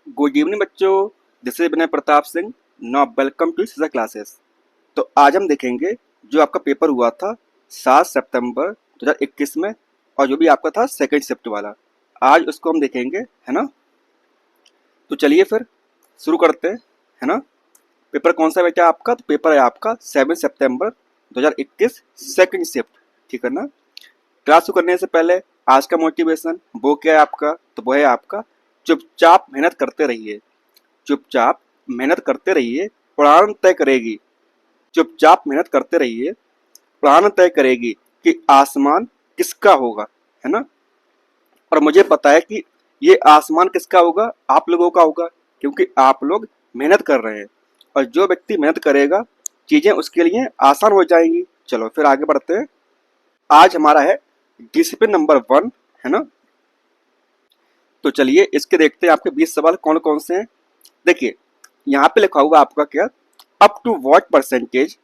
Good evening बच्चों, this is Vinay Pratap Singh. Now welcome to Seeja classes. तो आज हम देखेंगे जो आपका पेपर हुआ था 7 सितंबर 2021 में, और जो भी आपका था सेकंड शिफ्ट वाला, आज उसको हम देखेंगे, है ना। तो चलिए फिर शुरू करते हैं, है ना। पेपर कौन सा बेटा आपका? तो पेपर है आपका 7 सितंबर 2021 सेकंड शिफ्ट, ठीक है ना। क्लास शुरू करने से पहले आज का मोटिवेशन वो क्या है आपका? तो वो है आपका चुपचाप मेहनत करते रहिए। चुपचाप मेहनत करते रहिए, उड़ान तय करेगी। चुपचाप मेहनत करते रहिए, उड़ान तय करेगी कि आसमान किसका होगा, है ना। और मुझे पता है कि ये आसमान किसका होगा, आप लोगों का होगा, क्योंकि आप लोग मेहनत कर रहे हैं। और जो व्यक्ति मेहनत करेगा, चीजें उसके लिए आसान हो जाएंगी। चलो फिर आगे बढ़ते हैं। आज हमारा है डिसिप्लिन नंबर 1, है ना। तो चलिए इसके देखते हैं आपके 20 सवाल कौन कौन से हैं। देखिए यहाँ पे लिखा हुआ आपका क्या, up to what percentage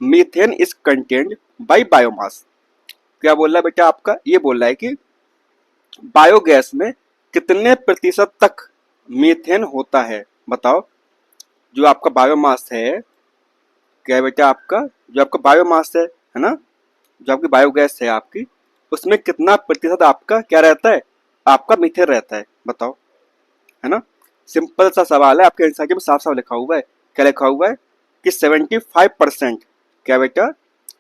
methane is contained by biomass. क्या बोल रहा है बेटा आपका? ये बोल रहा है कि बायोगैस में कितने प्रतिशत तक मीथेन होता है, बताओ। जो आपका बायोमास है, क्या है बेटा आपका, जो आपका बायोमास है ना, जो आपकी बायोगैस है आपकी, उसमें कितना प्रतिशत आपका क्या रहता है, आपका मीथेन रहता है, बताओ, है ना। सिंपल सा सवाल है, आपके आंसर में साफ साफ लिखा हुआ है। क्या लिखा हुआ है कि 75%, क्या बेटा,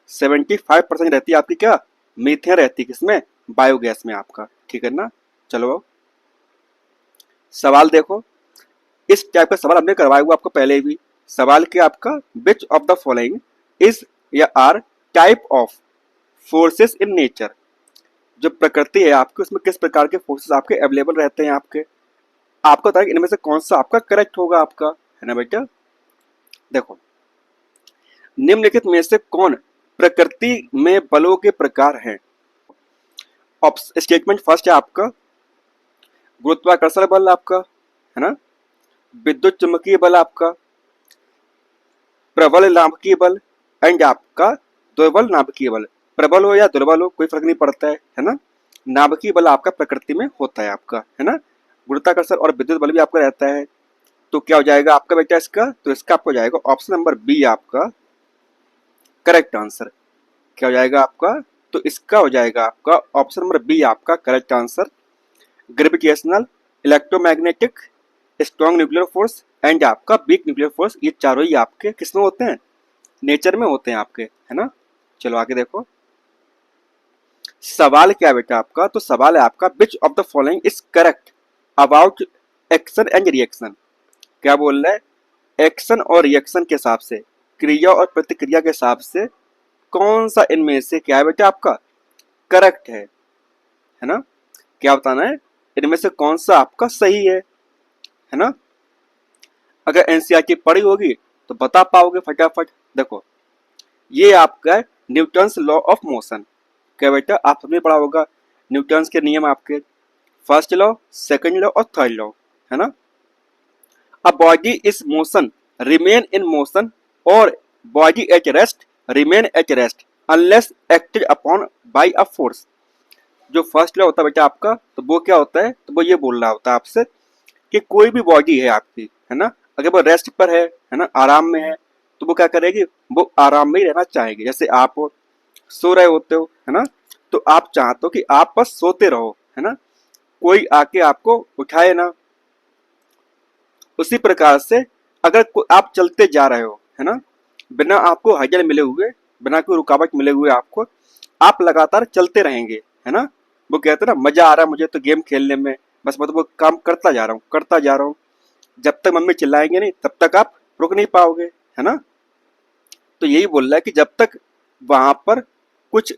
75% रहती है आपकी क्या, मीथेन रहती है किसमें, बायोगैस में आपका, ठीक है ना। चलो सवाल देखो। इस टाइप का सवाल हमने करवाया हुआ आपको पहले भी। सवाल क्या आपका, which of the following is या are type of forces in nature. जो प्रकृति है आपकी, उसमें किस प्रकार के फोर्सेस आपके अवेलेबल रहते हैं आपके, आपको बताया इनमें से कौन सा आपका करेक्ट होगा आपका, है ना बेटा। देखो, निम्नलिखित में से कौन प्रकृति में बलों के प्रकार हैं। स्टेटमेंट फर्स्ट है आपका गुरुत्वाकर्षण बल आपका, है ना, विद्युत चुंबकीय बल आपका, प्रबल नाभिकीय बल, एंड आपका दुर्बल नाभिकीय बल। प्रबल हो या दुर्बल हो कोई फर्क नहीं पड़ता है ना। नाभिकीय बल आपका प्रकृति में होता है आपका, है ना। गुरुत्वाकर्षण और विद्युत बल भी आपका रहता है। तो क्या हो जाएगा आपका बेटा इसका? तो इसका आपको जाएगा ऑप्शन नंबर बी आपका करेक्ट आंसर। क्या हो जाएगा आपका? तो इसका हो जाएगा आपका ऑप्शन नंबर बी आपका correct answer. Gravitational, electromagnetic, strong nuclear force and आपका वीक न्यूक्लियर फोर्स, ये चारों ही आपके किसमें होते हैं, नेचर में होते हैं आपके, है ना। चलो आगे देखो। सवाल क्या है बेटा आपका? तो सवाल है आपका which of the following is correct about action and reaction. क्या बोल रहा है, एक्शन और रिएक्शन के हिसाब से, क्रिया और प्रतिक्रिया के हिसाब से कौन सा इनमें से क्या है बेटा आपका करेक्ट है ना। क्या बताना है, इनमें से कौन सा आपका सही है ना। अगर एनसीईआरटी पढ़ी होगी तो बता पाओगे फटाफट। देखो, ये आपका है न्यूटन्स लॉ ऑफ मोशन। क्या बेटा आप सबने पढ़ा होगा न्यूटन्स के नियम आपके, फर्स्ट लॉ, सेकंड लॉ और थर्ड लॉ, है ना। A body is motion remain in motion, और body at rest remain at rest unless acted upon by a force. जो फर्स्ट लॉ होता है बेटा आपका, तो वो क्या होता है, तो वो ये बोल रहा होता है आपसे कि कोई भी बॉडी है आपकी, है ना, अगर वो रेस्ट पर है ना, आराम में है, तो वो क्या करेगी, वो आराम में ही रहना चाहेगी। जैसे आप सो रहे होते हो, है ना, तो आप चाहते हो कि आप बस सोते रहो, है ना, कोई आके आपको उठाए ना। उसी प्रकार से अगर आप चलते जा रहे हो, है ना, बिना आपको हजल मिले हुए, बिना कोई रुकावट मिले हुए आपको, आप लगातार चलते रहेंगे, है ना। वो कहते हैं ना, मजा आ रहा है मुझे तो गेम खेलने में, बस मतलब वो काम करता जा रहा हूँ करता जा रहा हूँ। जब तक मम्मी चिल्लाएंगे नहीं तब तक आप रुक नहीं पाओगे, है ना। तो यही बोल रहा है कि जब तक वहां पर कुछ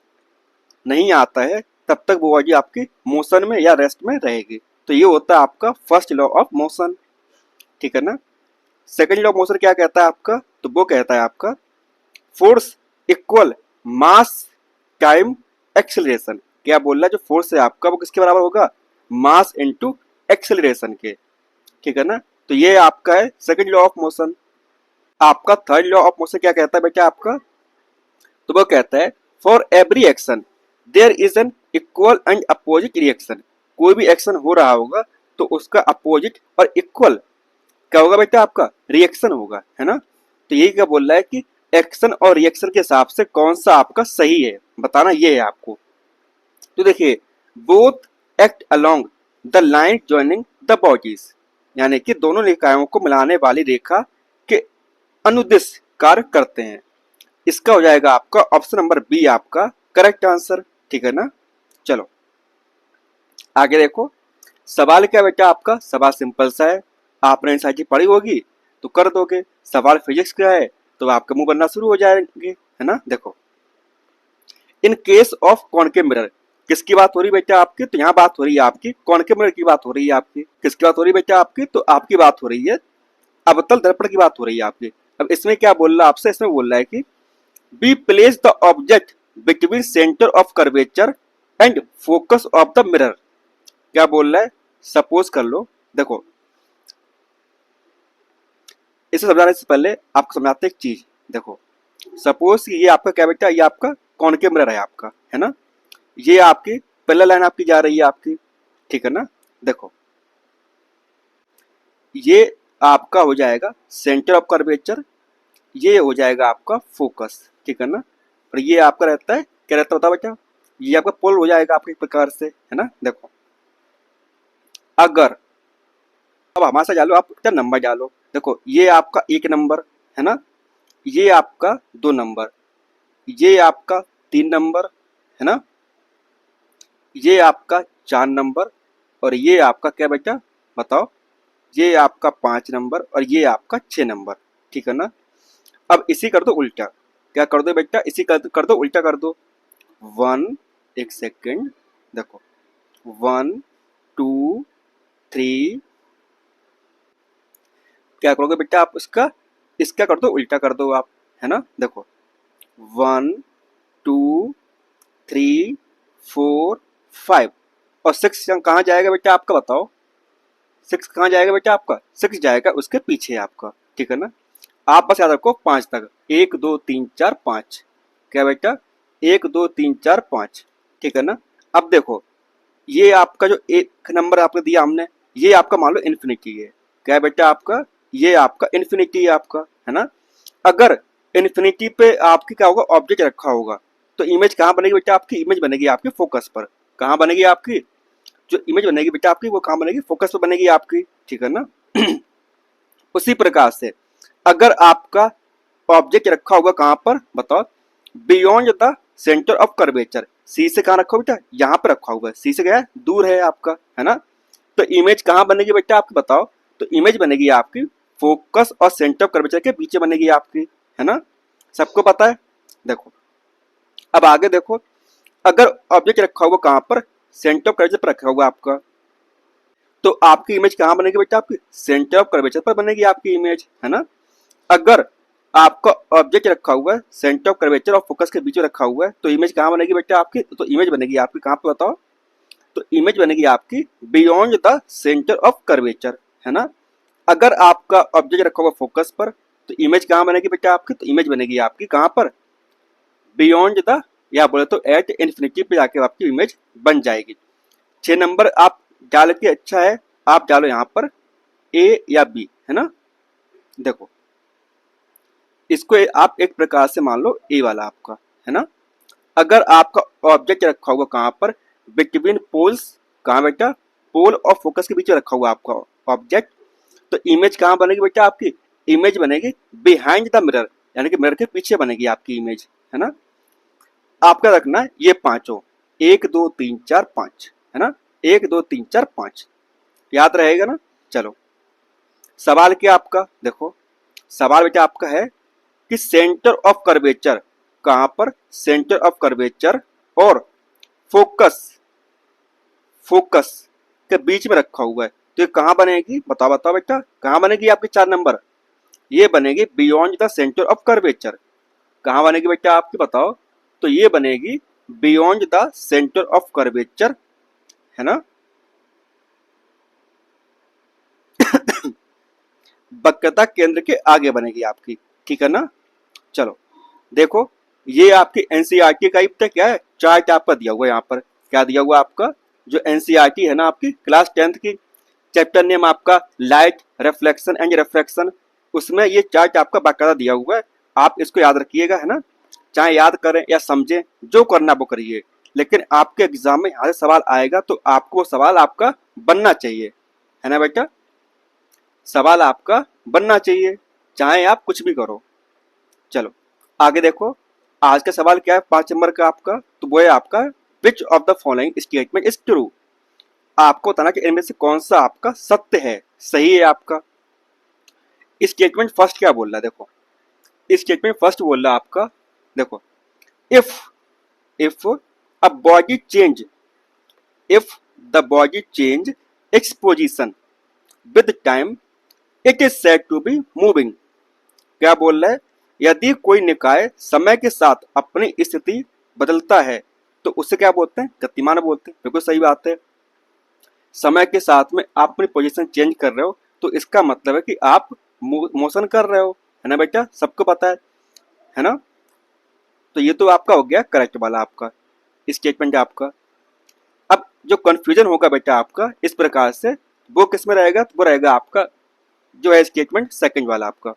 नहीं आता है तब तक वो बॉडी आपकी मोशन में या रेस्ट में रहेगी। तो ये होता है आपका फर्स्ट लॉ ऑफ मोशन, ठीक है ना। सेकंड लॉ ऑफ मोशन क्या कहता है आपका? तो वो कहता है आपका फोर्स इक्वल मास टाइम एक्सेलरेशन। क्या बोल रहा है, जो फोर्स है आपका वो किसके बराबर होगा, मास इनटू एक्सेलरेशन के, ठीक है ना। तो ये आपका है सेकंड लॉ ऑफ मोशन। आपका थर्ड लॉ ऑफ मोशन क्या कहता है बेटा आपका? तो वो कहता है for every action there is an equal and opposite reaction. कोई भी एक्शन हो रहा होगा तो उसका अपोजिट और इक्वल क्या होगा बेटा, आपका रिएक्शन होगा, है ना। तो यही क्या बोल रहा है कि एक्शन और रिएक्शन के हिसाब से कौन सा आपका सही है बताना, ये है आपको। तो देखिए, both act along the line joining the bodies, यानी कि दोनों निकायों को मिलाने वाली रेखा के अनुदिश कार्य करते हैं। इसका हो जाएगा आपका ऑप्शन नंबर बी आपका करेक्ट आंसर, ठीक है ना। चलो आगे देखो, सवाल क्या बेटा आपका, सवाल सिंपल सा है, आपने एनसीईआरटी पढ़ी होगी तो कर दोगे। सवाल फिजिक्स का है तो आपके मुंह बनना शुरू हो जाएंगे, है ना। देखो, in case of concave mirror, किसकी बात हो रही बेटा आपकी, तो यहाँ बात हो रही है आपकी कॉनकेव मिरर की बात हो रही है आपकी। किसकी बात हो रही है बेटा आपकी, तो आपकी बात हो रही है अवतल दर्पण की बात हो रही है आपकी। अब इसमें क्या बोल रहा है आपसे, इसमें बोल रहा है कि be place the object between centre of curvature and focus of the mirror. क्या बोल रहा है, सपोज कर लो, देखो इसे समझाने से पहले आपको समझाते एक चीज। देखो, सपोज ये आपका क्या बेटा, ये आपका कॉनकेव मिरर है आपका, है ना। ये आपकी पहला लाइन आपकी जा रही है आपकी, ठीक है ना। देखो, ये आपका हो जाएगा सेंटर ऑफ कर्वेचर, ये हो जाएगा आपका फोकस, ठीक है ना। और ये आपका रहता है, क्या रहता होता बेटा, ये आपका पोल हो जाएगा आपके एक प्रकार से, है ना। देखो, अगर अब हमारे साथ डालो, आप क्या नंबर डालो। देखो, ये आपका 1 नंबर, है ना, ये आपका 2 नंबर, ये आपका 3 नंबर, है ना, ये आपका 4 नंबर, और ये आपका क्या बेटा बताओ, ये आपका 5 नंबर, और ये आपका 6 नंबर, ठीक है ना। अब इसी कर दो उल्टा, क्या कर दो बेटा, इसी कर दो उल्टा कर दो। 1, एक सेकेंड, देखो 1 2 3, क्या करोगे बेटा आप, इसका कर दो उल्टा कर दो आप, है ना। देखो 1 2 3 4 5, और 6 कहाँ जाएगा बेटा आपका बताओ, 6 कहाँ जाएगा बेटा आपका, 6 जाएगा उसके पीछे आपका, ठीक है ना। आप बस याद रखो 5 तक, 1 2 3 4 5, क्या बेटा 1 2 3 4 5, ठीक है ना। अब देखो, ये आपका जो 1 नंबर आपने दिया हमने, ये आपका मान लो इन्फिनिटी है, क्या है बेटा आपका, ये आपका इन्फिनिटी है आपका, है ना। अगर इन्फिनिटी पे आपकी क्या होगा, ऑब्जेक्ट रखा होगा, तो इमेज कहाँ बनेगी बेटा आपकी, इमेज बनेगी आपकी फोकस पर। कहाँ बनेगी आपकी, जो इमेज बनेगी बेटा आपकी वो कहाँ बनेगी, फोकस पर बनेगी आपकी, ठीक है ना। उसी प्रकार से अगर आपका ऑब्जेक्ट रखा होगा कहाँ पर बताओ, beyond the centre of curvature, C से कहाँ रखा बेटा, यहाँ पर रखा हुआ है, सी से गया दूर है आपका, है ना। तो इमेज कहाँ बनेगी बेटा आपकी बताओ, तो इमेज बनेगी आपकी फोकस और सेंटर ऑफ कर्वेचर के बीच बनेगी आपकी, है ना। सबको पता है। देखो, अब आगे देखो, अगर ऑब्जेक्ट रखा हुआ कहाँ पर, सेंटर ऑफ कर्वेचर पर रखा हुआ आपका, तो आपकी इमेज कहाँ बनेगी बेटा, आपकी सेंटर ऑफ कर्वेचर पर बनेगी आपकी इमेज, है ना। अगर आपका ऑब्जेक्ट रखा हुआ है सेंटर ऑफ कर्वेचर और फोकस के बीच में रखा हुआ है, तो इमेज कहाँ बनेगी बेटा आपकी, तो इमेज बनेगी आपकी कहाँ पे बताओ, तो इमेज बनेगी आपकी beyond the centre of curvature, है ना। अगर आपका ऑब्जेक्ट रखा हुआ फोकस पर, तो इमेज कहाँ बनेगी बेटा आपकी, तो इमेज बनेगी आपकी कहाँ पर, बियॉन्ड द, या बोले तो एट इन्फिनिटी पे जाके आपकी इमेज बन जाएगी। 6 नंबर आप डाल के, अच्छा है आप डालो यहाँ पर ए या बी, है ना। देखो, इसको आप एक प्रकार से मान लो ए वाला आपका, है ना। अगर आपका ऑब्जेक्ट रखा हुआ कहाँ पर, बिटवीन पोल्स, कहाँ बेटा, पोल और फोकस के बीच में रखा हुआ आपका ऑब्जेक्ट, तो इमेज कहाँ बनेगी बेटा आपकी, इमेज बनेगी बिहाइंड द मिरर, यानी कि मिरर के पीछे बनेगी आपकी इमेज, है ना। आपका रखना है ये पांचों, 1 2 3 4 5, है ना, 1 2 3 4 5, याद रहेगा ना। चलो, सवाल क्या आपका, देखो सवाल बेटा आपका है कि सेंटर ऑफ कर्वेचर कहां पर, सेंटर ऑफ कर्वेचर और फोकस, फोकस के बीच में रखा हुआ है, तो ये कहां बनेगी बताओ बताओ बेटा, कहां बनेगी आपकी 4 नंबर, ये बनेगी beyond the centre of curvature, कहां बनेगी बेटा आपकी बताओ, तो ये बनेगी beyond the centre of curvature, है ना। वक्रता केंद्र के आगे बनेगी आपकी, ठीक है ना। चलो देखो, ये आपकी एनसीईआरटी का ही क्या है, चार्ट आपका दिया हुआ है यहाँ पर, क्या दिया हुआ आपका, जो एनसीईआरटी है ना आपकी क्लास 10th की चैप्टर नेम आपका लाइट, रिफ्लेक्शन एंड रिफ्रैक्शन, उसमें ये चार्ट आपका बाकायदा दिया हुआ है, आप इसको याद रखिएगा, है ना। चाहे याद करें या समझें, जो करना वो करिए, लेकिन आपके एग्जाम में यहाँ से सवाल आएगा तो आपको वो सवाल आपका बनना चाहिए, है ना बेटा। सवाल आपका बनना चाहिए, चाहे आप कुछ भी करो। चलो आगे देखो, आज का सवाल क्या है 5 नंबर का आपका, तो वो है आपका which of the following statement is true. आपको बताना कि इनमें से कौन सा आपका सत्य है, सही है आपका। स्टेटमेंट फर्स्ट क्या बोल रहा है, देखो स्टेटमेंट फर्स्ट बोल रहा है आपका, देखो if a body change, if the body change its position with time it is said to be moving. क्या बोल रहा है, यदि कोई निकाय समय के साथ अपनी स्थिति बदलता है तो उसे क्या बोलते हैं, गतिमान बोलते हैं। बिल्कुल सही बात है, समय के साथ में आप अपनी पोजीशन चेंज कर रहे हो तो इसका मतलब है कि आप मोशन कर रहे हो, है ना बेटा, सबको पता है ना। तो ये तो आपका हो गया करेक्ट वाला आपका स्टेटमेंट आपका। अब जो कंफ्यूजन होगा बेटा आपका इस प्रकार से, वो किस में रहेगा, तो वो रहेगा आपका जो है स्टेटमेंट सेकंड वाला आपका।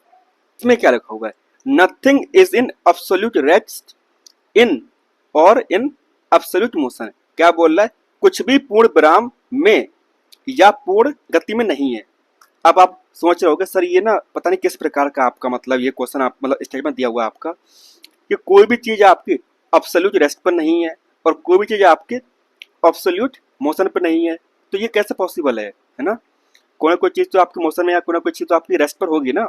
इसमें क्या लिखा हुआ है, nothing is in absolute rest in और इन एब्सोल्यूट मोशन। क्या बोल रहा है, कुछ भी पूर्ण विराम में या पूर्ण गति में नहीं है। अब आप सोच रहे होगे सर ये ना पता नहीं किस प्रकार का आपका मतलब ये क्वेश्चन आप मतलब स्टेटमेंट दिया हुआ है आपका कि कोई भी चीज आपकी एब्सोल्यूट रेस्ट पर नहीं है और कोई भी चीज आपके एब्सोल्यूट मोशन पर नहीं है, तो ये कैसे पॉसिबल है ना। कोई ना कोई चीज तो आपकी मोशन में या कोई ना कोई चीज तो आपकी रेस्ट पर होगी ना।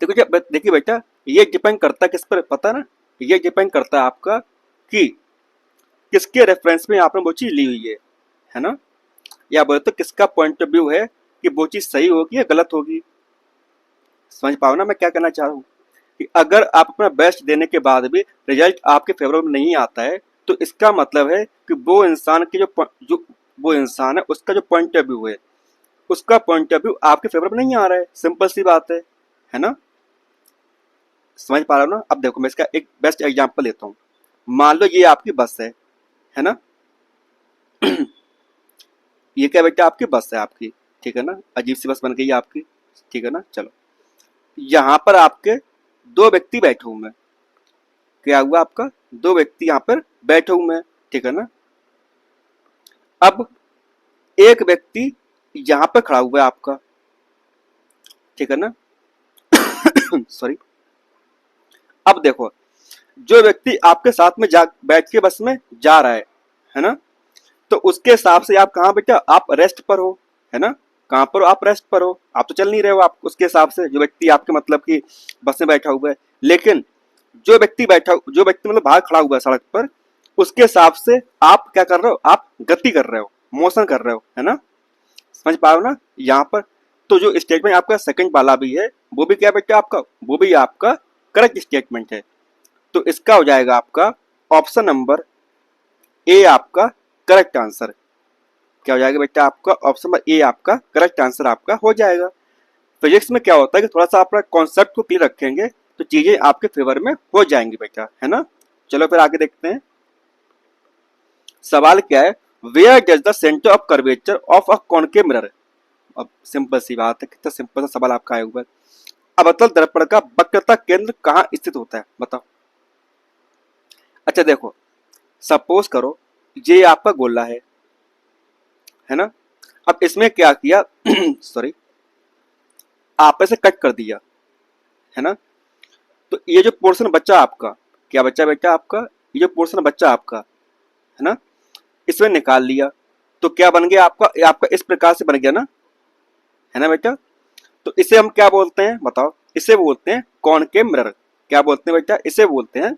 देखिए बेटा, ये डिपेंड करता है किस पर, पता ना, ये डिपेंड करता है आपका कि किसके रेफरेंस में आपने वो चीज ली हुई है ना, या बोले तो किसका पॉइंट ऑफ व्यू है कि वो चीज सही होगी या गलत होगी। समझ पाओ ना मैं क्या कहना चाह रहा हूँ, कि अगर आप अपना बेस्ट देने के बाद भी रिजल्ट आपके फेवर में नहीं आता है तो इसका मतलब है कि वो इंसान के जो वो इंसान है उसका जो पॉइंट ऑफ व्यू है, उसका पॉइंट ऑफ व्यू आपके फेवर में नहीं आ रहा है। सिंपल सी बात है ना। समझ पा रहा हो ना। अब देखो मैं इसका एक बेस्ट एग्जांपल लेता हूँ। मान लो ये आपकी बस है ना ये क्या बेटा आपकी बस है आपकी, ठीक है ना, अजीब सी बस बन गई है आपकी, ठीक है ना। चलो यहाँ पर आपके 2 व्यक्ति बैठे हुए हैं, क्या हुआ आपका 2 व्यक्ति यहाँ पर बैठे हुए हैं, ठीक है ना। अब एक व्यक्ति यहाँ पर खड़ा हुआ है आपका, ठीक है ना सॉरी। अब देखो जो व्यक्ति आपके साथ में बैठ के बस में जा रहा है ना, तो उसके हिसाब से आप कहाँ बेटा, आप रेस्ट पर हो, है ना। कहाँ पर हो, आप रेस्ट पर हो, आप तो चल नहीं रहे हो। आप उसके हिसाब से जो व्यक्ति आपके मतलब कि बस में बैठा हुआ है, लेकिन जो व्यक्ति मतलब बाहर खड़ा हुआ है सड़क पर, उसके हिसाब से आप क्या कर रहे हो, आप गति कर रहे हो, मोशन कर रहे हो, है ना। समझ पाओ ना यहाँ पर। तो जो स्टेटमेंट आपका सेकंड वाला भी है वो भी क्या बेटा आपका, वो भी आपका करेक्ट स्टेटमेंट है। तो इसका हो जाएगा आपका ऑप्शन नंबर ए आपका करेक्ट आंसर। क्या हो जाएगा बेटा आपका ऑप्शन नंबर ए आपका करेक्ट आंसर आपका हो जाएगा। फिजिक्स में क्या होता है कि थोड़ा सा आप कॉन्सेप्ट को क्लियर रखेंगे तो चीजें आपके फेवर में हो जाएंगी बेटा, है ना। चलो फिर आगे देखते हैं। सवाल क्या है, where does the centre of curvature of a concave mirror. अब सिंपल सी बात है, कितना सिंपल सा सवाल आपका आया हुआ है। अवतल दर्पण का वक्रता केंद्र कहाँ स्थित होता है, बताओ। अच्छा देखो, सपोज करो ये आपका गोला है ना। अब इसमें क्या किया सॉरी, आप इसे कट कर दिया, है ना। तो ये जो पोर्शन बचा आपका, क्या बचा बेटा आपका, ये जो पोर्शन बचा आपका, है ना, इसमें निकाल लिया तो क्या बन गया आपका, आपका इस प्रकार से बन गया ना, है ना बेटा। तो इसे हम क्या बोलते हैं बताओ, इसे बोलते हैं कॉनकेव मिरर। क्या बोलते हैं बेटा, इसे बोलते हैं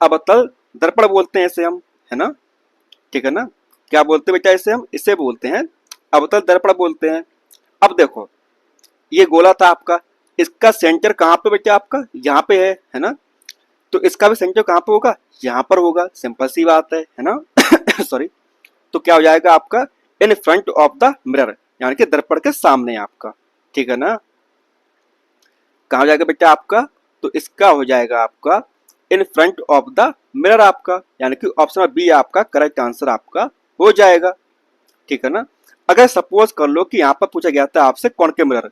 अवतल दर्पण बोलते हैं इसे हम, है ना, ठीक है ना। क्या बोलते हैं बेटा इसे हम, इसे बोलते हैं अवतल दर्पण बोलते हैं। अब देखो ये गोला था आपका, इसका सेंटर कहाँ पे बेटा आपका, यहाँ पे है ना। तो इसका भी सेंटर कहाँ पे होगा, यहाँ पर होगा, सिंपल सी बात है ना सॉरी। तो क्या हो जाएगा आपका in front of the mirror, यानी कि दर्पण के सामने आपका, ठीक है ना। कहाँ हो जाएगा बेटा आपका, तो इसका हो जाएगा आपका in front of the mirror आपका, यानी कि ऑप्शन बी आपका करेक्ट आंसर आपका हो जाएगा। ठीक है ना। अगर सपोज कर लो कि यहाँ पर पूछा गया था आपसे कॉनकेव मिरर,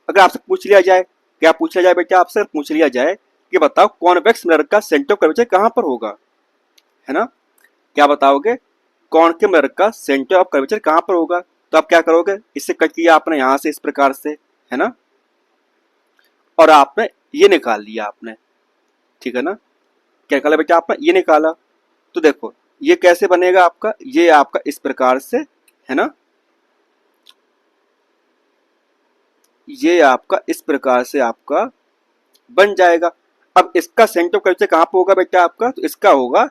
अगर आपसे पूछ लिया जाए, क्या पूछ लिया जाए बेटा, आपसे पूछ लिया जाए कि बताओ कॉन्वेक्स मिरर का सेंटर ऑफ कर्वेचर कहाँ पर होगा, है ना, क्या बताओगे, कॉनकेव मिरर का सेंटर ऑफ कर्वेचर कहाँ पर होगा। तो आप क्या करोगे, इससे कट किया आपने यहाँ से इस प्रकार से, है ना, और आपने ये निकाल लिया आपने, ठीक है ना, क्या निकाला बेटा आपने, ये निकाला। तो देखो ये कैसे बनेगा आपका, ये आपका इस प्रकार से, है ना, ये आपका इस प्रकार से आपका बन जाएगा। अब इसका सेंटर ऑफ कर्वेचर कहाँ पे होगा बेटा आपका, तो इसका होगा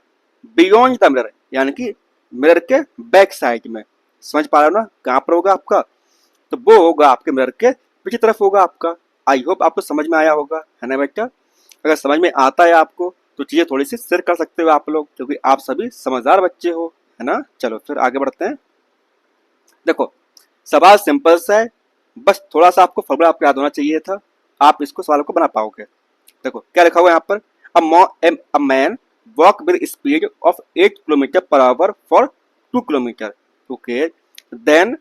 बियॉन्ड द मिरर, यानी कि मिरर के बैक साइड में। समझ पा रहे हो ना, कहाँ पर होगा आपका, तो वो होगा आपके मिरर के पीछे तरफ होगा आपका। आई होप आपको समझ में आया होगा, है ना बेटा। अगर समझ में आता है आपको तो चीजें थोड़ी सी शेयर कर सकते हो आप लोग, क्योंकि आप सभी समझदार बच्चे हो, है ना। चलो फिर आगे बढ़ते हैं। देखो सवाल सिंपल सा है, बस थोड़ा सा आपको फॉर्मूला आपको याद होना चाहिए था, आप इसको सवाल को बना पाओगे। देखो क्या लिखा हुआ है यहाँ पर, a man walk with speed of 8 kilometre per hour for 2 kilometre, okay, then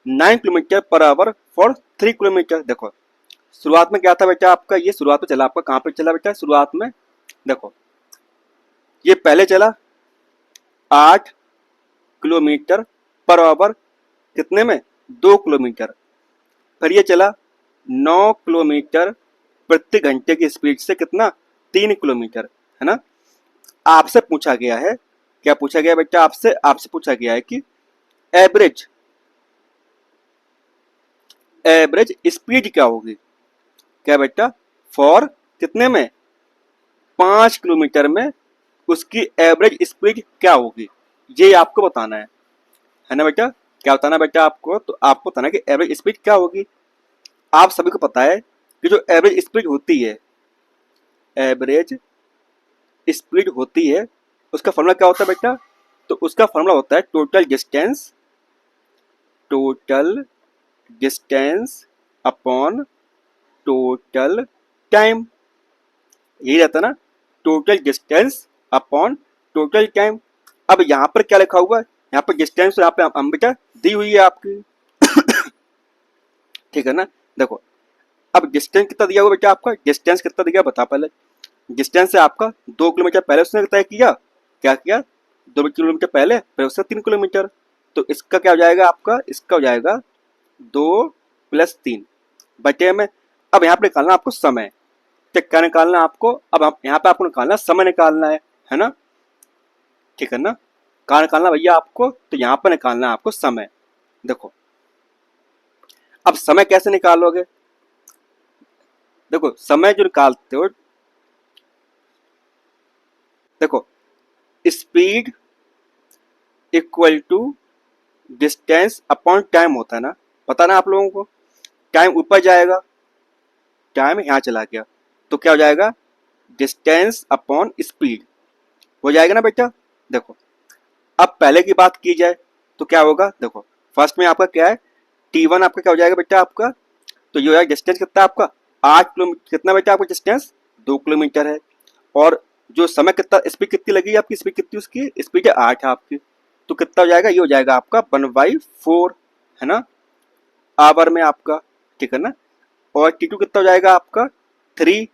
9 kilometre per hour for 3 kilometre. देखो शुरुआत में क्या था बेटा आपका, ये शुरुआत में चला आपका, कहाँ पे चला बेटा शुरुआत में, देखो ये पहले चला 8 किलोमीटर पर आवर, कितने में, 2 किलोमीटर, फिर ये चला 9 किलोमीटर प्रति घंटे की स्पीड से, कितना, 3 किलोमीटर, है ना। आपसे पूछा गया है, क्या पूछा गया बेटा आपसे, आपसे पूछा गया है कि एवरेज एवरेज स्पीड क्या होगी, क्या बेटा, फॉर कितने में, 5 किलोमीटर में उसकी एवरेज स्पीड क्या होगी, ये आपको बताना है ना बेटा। क्या बताना बेटा आपको, तो आपको बताना है कि एवरेज स्पीड क्या होगी। आप सभी को पता है कि जो एवरेज स्पीड होती है, एवरेज स्पीड होती है, उसका फॉर्मूला क्या होता है बेटा, तो उसका फॉर्मूला होता है total distance upon total time, यही रहता ना, total distance upon total time. अब यहाँ पर क्या लिखा हुआ है, यहाँ पर डिस्टेंस, यहाँ पे हम बेटा दी हुई है आपकी, ठीक है ना। देखो अब डिस्टेंस कितना दिया हुआ बेटा आपका, डिस्टेंस कितना दिया बता पहले, डिस्टेंस है आपका 2 किलोमीटर पहले उसने तय किया, क्या किया, 2 किलोमीटर पहले, फिर उससे 3 किलोमीटर, तो इसका क्या हो जाएगा आपका, इसका हो जाएगा 2 + 3 बटे में। अब यहाँ पे निकालना आपको समय, तो क्या निकालना आपको, अब यहाँ पे आपको निकालना समय निकालना है ना, ठीक है ना। कहाँ निकालना भैया आपको, तो यहाँ पर निकालना आपको समय। देखो अब समय कैसे निकालोगे, देखो समय जो निकालते हो, देखो speed equal to distance upon time होता है ना, पता ना आप लोगों को। टाइम ऊपर जाएगा, टाइम यहाँ चला गया, तो क्या हो जाएगा, डिस्टेंस अपॉन स्पीड हो जाएगा ना बेटा। देखो अब पहले की बात की जाए तो क्या होगा, देखो फर्स्ट में आपका क्या है, T1 आपका क्या हो जाएगा बेटा आपका, तो ये डिस्टेंस कितना आपका, 8 किलोमीटर, कितना बेटा आपका डिस्टेंस, 2 किलोमीटर है, और जो समय कितना, स्पीड कितनी लगी आपकी, स्पीड कितनी, उसकी स्पीड है 8 है आपकी, तो कितना हो जाएगा, ये हो जाएगा आपका 1/4, है ना, आवर में आपका, ठीक है ना। और T2 कितना हो जाएगा आपका 3,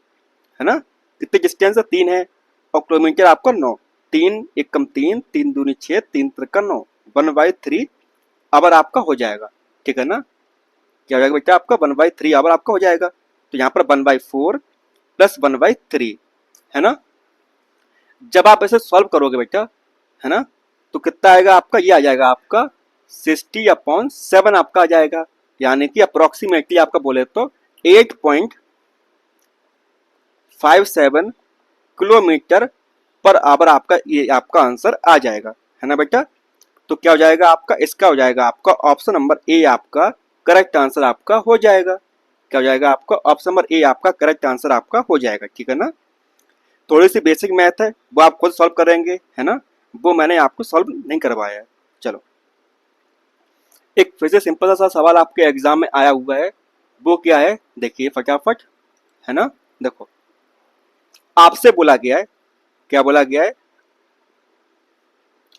है ना, कितने डिस्टेंस है, 3 है, और किलोमीटर आपका 9, 3 एकम 3, 3 दूनी 6, 3 त्रिका 9, 1/3 आवर आपका हो जाएगा, ठीक है ना। क्या हो जाएगा बेटा आपका 1/3 आवर आपका हो जाएगा, तो यहाँ पर 1/4 + 1/3, है ना। जब आप इसे सॉल्व करोगे बेटा, है ना, तो कितना आएगा आपका, ये आ जाएगा आपका 60/7 आपका आ जाएगा, यानी कि अप्रोक्सीमेटली आपका बोले तो 8.57 किलोमीटर पर आवर आपका, ये आपका आंसर आ जाएगा, है ना बेटा। तो क्या हो जाएगा आपका, इसका हो जाएगा आपका ऑप्शन नंबर ए आपका करेक्ट आंसर आपका हो जाएगा। क्या हो जाएगा आपका, ऑप्शन नंबर ए आपका करेक्ट आंसर आपका हो जाएगा, ठीक है ना। थोड़ी सी बेसिक मैथ है, वो आप खुद सॉल्व करेंगे, है ना, वो मैंने आपको सॉल्व नहीं करवाया है। चलो एक फिर से सिंपल सा सवाल आपके एग्जाम में आया हुआ है, वो क्या है देखिए फटाफट, है ना। देखो आपसे बोला गया है, क्या बोला गया है,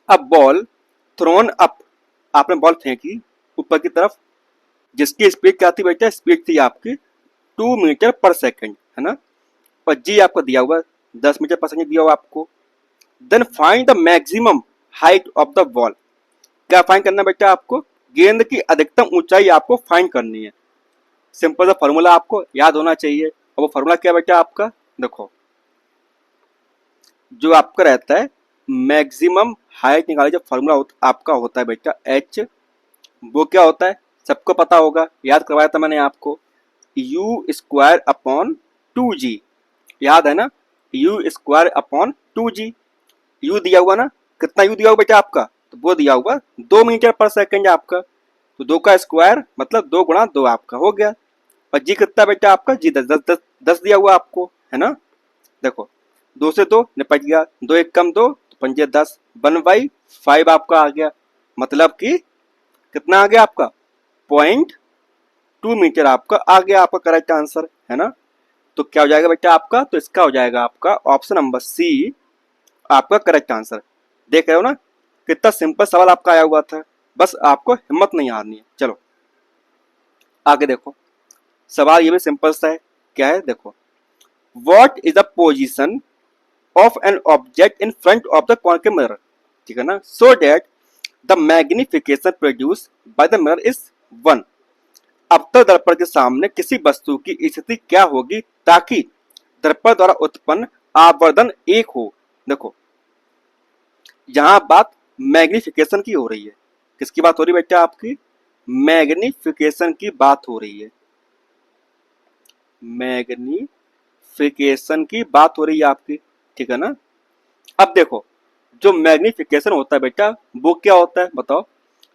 अ बॉल थ्रोन अप आपने बॉल फेंकी ऊपर की तरफ, जिसकी स्पीड क्या थी बेटा, स्पीड थी आपकी 2 मीटर पर सेकेंड, है ना, और जी आपको दिया हुआ 10 मीटर पर सेकेंड दिया हुआ आपको। Then find the maximum height of the ball. क्या फाइंड करना है बेटा आपको, गेंद की अधिकतम ऊंचाई आपको फाइंड करनी है। सिंपल सा फॉर्मूला आपको याद होना चाहिए, और वो फॉर्मूला क्या बेटा आपका, देखो जो आपका रहता है मैक्सिमम हाइट निकाले जो फॉर्मूला आपका होता है बेटा एच, वो क्या होता है सबको पता होगा, याद करवाया था मैंने आपको, यू स्क्वायर अपॉन 2g, याद है ना, you square upon 2g। You दिया हुआ ना, कितना यू दिया हुआ बेटा आपका, तो वो दिया हुआ 2 मीटर पर सेकेंड आपका, तो 2 का स्क्वायर मतलब 2 गुणा 2 आपका हो गया। और जी कितना बेटा आपका, जी 10 दिया हुआ आपको, है ना। देखो 2 से 2 निपट गया, 2 एक कम 2 तो पंजे 10, 1/5 आपका आ गया, मतलब कि कितना आ गया आपका 0.2 मीटर आपका आ गया आपका करेक्ट आंसर, है ना। तो क्या हो जाएगा बेटा आपका, तो इसका हो जाएगा आपका ऑप्शन नंबर सी आपका करेक्ट आंसर। देख रहे हो ना कितना सिंपल सवाल आपका आया हुआ था, बस आपको हिम्मत नहीं हारनी है। चलो आगे देखो, सवाल ये भी सिंपल सा है, क्या है देखो, what is the position of an object in front of the concave mirror, ठीक है ना, so that the magnification produce by the mirror is 1। अवतल दर्पण के सामने किसी वस्तु की स्थिति क्या होगी ताकि दर्पण द्वारा उत्पन्न आवर्धन 1 हो। देखो यहां बात मैग्निफिकेशन की हो रही है, किसकी बात हो रही है बेटा आपकी, मैग्निफिकेशन की बात हो रही है, मैग्निफिकेशन की बात हो रही है आपकी, ठीक है ना। अब देखो जो मैग्निफिकेशन होता है बेटा वो क्या होता है बताओ,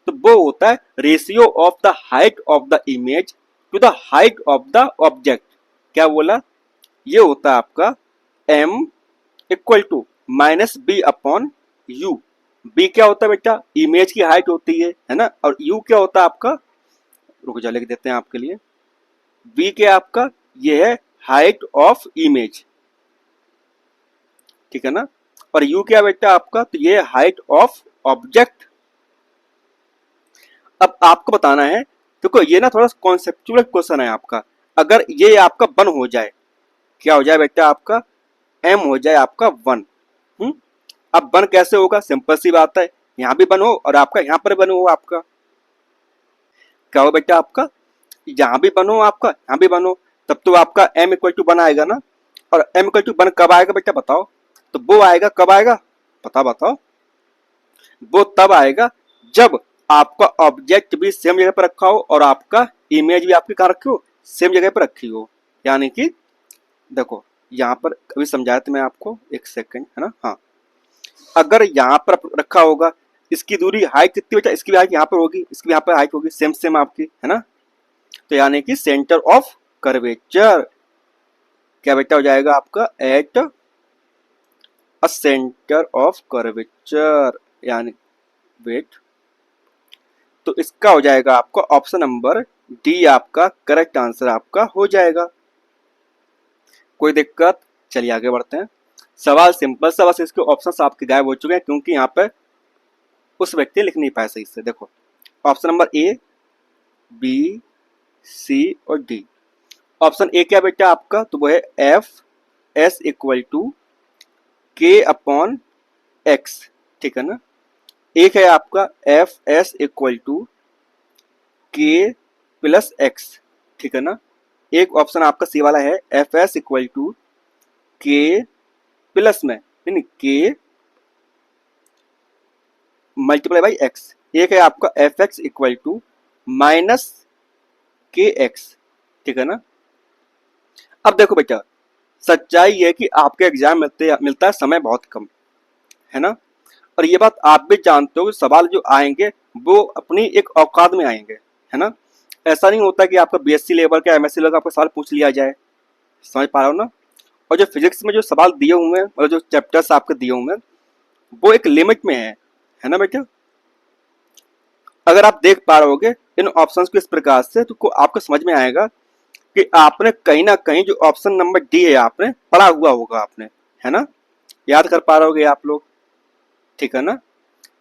तो वो होता है ratio of the height of the image to the height of the object. क्या बोला, ये होता है आपका m equal to minus v upon u. V क्या होता है बेटा, इमेज की हाइट होती है ना, और यू क्या होता है आपका, रुक जा लिख देते हैं आपके लिए, बी क्या आपका, ये है हाइट ऑफ इमेज, ठीक है ना, और यू क्या बेटा आपका, तो ये हाइट ऑफ ऑब्जेक्ट। अब आपको बताना है, देखो ये ना थोड़ा कॉन्सेप्चुअल क्वेश्चन है आपका, अगर ये आपका 1 हो जाए, क्या हो जाए बेटा आपका, m हो जाए आपका 1। अब 1 कैसे होगा, सिंपल सी बात है, यहाँ भी 1 हो और आपका यहाँ पर 1 हो, आपका क्या हो बेटा आपका, यहाँ भी 1 हो आपका यहाँ भी 1 हो, तब तो आपका m इक्वल टू 1 आएगा ना। और m इक्वल टू 1 कब आएगा बेटा बताओ, तो वो आएगा कब आएगा, बताओ, वो तब आएगा जब आपका ऑब्जेक्ट भी सेम जगह पर रखा हो और आपका इमेज भी आपकी कहाँ रखी हो, सेम जगह पर रखी हो। यानी कि देखो यहाँ पर अभी समझाया था मैं आपको, एक सेकंड, है ना, हाँ, अगर यहाँ पर रखा होगा, इसकी दूरी हाइट कितनी बेटा, इसकी भी हाइट यहाँ पर होगी, इसकी भी यहाँ पर हाइट होगी, सेम सेम आपकी, है ना। तो यानी कि सेंटर ऑफ कर्वेचर क्या बेटा हो जाएगा आपका, at a centre of curvature, यानी वेट, तो इसका हो जाएगा आपका ऑप्शन नंबर डी आपका करेक्ट आंसर आपका हो जाएगा। कोई दिक्कत, चलिए आगे बढ़ते हैं। सवाल सिंपल सा, बस इसके ऑप्शंस आपके गायब हो चुके हैं क्योंकि यहाँ पे उस व्यक्ति लिख नहीं पाया सही से। देखो ऑप्शन नंबर ए, बी, सी और डी। ऑप्शन ए क्या बेटा आपका, तो वो है F S equal to K upon X, ठीक है ना। एक है आपका F S equal to K plus X, ठीक है ना। एक ऑप्शन आपका सी वाला है F S equal to K plus में यानी के मल्टीप्लाई बाई एक्स। एक है आपका F X equal to minus K X, ठीक है ना। अब देखो बेटा सच्चाई है कि आपके एग्जाम मिलता है समय बहुत कम, है ना, और ये बात आप भी जानते हो कि सवाल जो आएंगे वो अपनी एक औकात में आएंगे, है ना। ऐसा नहीं होता कि आपका बीएससी लेवल का एमएससी लेवल का आपका सवाल पूछ लिया जाए, समझ पा रहे हो ना। और जो फिजिक्स में जो सवाल दिए हुए हैं मतलब जो चैप्टर्स आपके दिए हुए हैं वो एक लिमिट में है ना बेटा। अगर आप देख पा रहे होगे इन ऑप्शंस को इस प्रकार से तो आपको समझ में आएगा कि आपने कहीं ना कहीं जो ऑप्शन नंबर डी है आपने पढ़ा हुआ होगा आपने, है ना, याद कर पा रहे होगे आप लोग, ठीक है ना।